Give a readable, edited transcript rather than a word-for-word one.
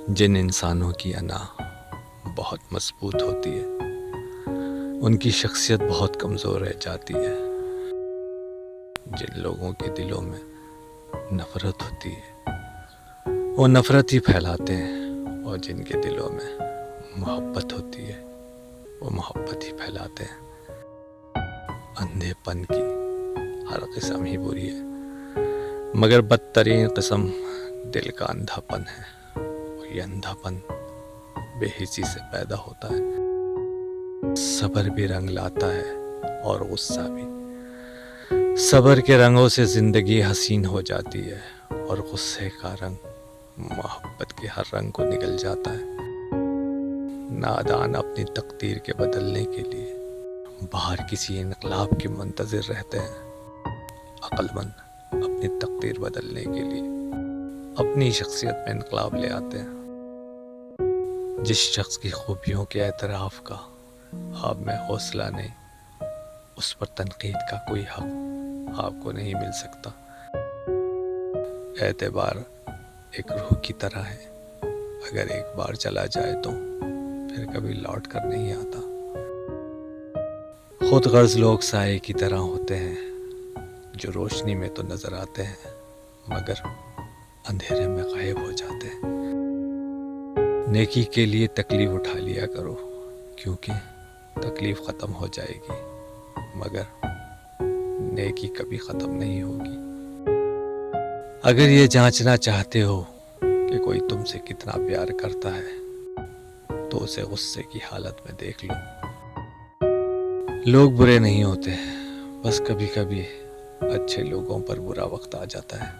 جن انسانوں کی انا بہت مضبوط ہوتی ہے ان کی شخصیت بہت کمزور رہ جاتی ہے. جن لوگوں کے دلوں میں نفرت ہوتی ہے وہ نفرت ہی پھیلاتے ہیں، اور جن کے دلوں میں محبت ہوتی ہے وہ محبت ہی پھیلاتے ہیں. اندھے پن کی ہر قسم ہی بری ہے، مگر بدترین قسم دل کا اندھا پن ہے. یہ اندھا پن بے حسی سے پیدا ہوتا ہے. صبر بھی رنگ لاتا ہے اور غصہ بھی. صبر کے رنگوں سے زندگی حسین ہو جاتی ہے، اور غصے کا رنگ محبت کے ہر رنگ کو نگل جاتا ہے. نادان اپنی تقدیر کے بدلنے کے لیے باہر کسی انقلاب کے منتظر رہتے ہیں. عقل مند اپنی تقدیر بدلنے کے لیے اپنی شخصیت میں انقلاب لے آتے ہیں. جس شخص کی خوبیوں کے اعتراف کا آپ میں حوصلہ نہیں، اس پر تنقید کا کوئی حق آپ کو نہیں مل سکتا. اعتبار ایک روح کی طرح ہے، اگر ایک بار چلا جائے تو پھر کبھی لوٹ کر نہیں آتا. خود غرض لوگ سائے کی طرح ہوتے ہیں، جو روشنی میں تو نظر آتے ہیں مگر اندھیرے میں غائب ہو جاتے ہیں. نیکی کے لیے تکلیف اٹھا لیا کرو، کیونکہ تکلیف ختم ہو جائے گی مگر نیکی کبھی ختم نہیں ہوگی. اگر یہ جانچنا چاہتے ہو کہ کوئی تم سے کتنا پیار کرتا ہے تو اسے غصے کی حالت میں دیکھ لو. لوگ برے نہیں ہوتے، بس کبھی کبھی اچھے لوگوں پر برا وقت آ جاتا ہے.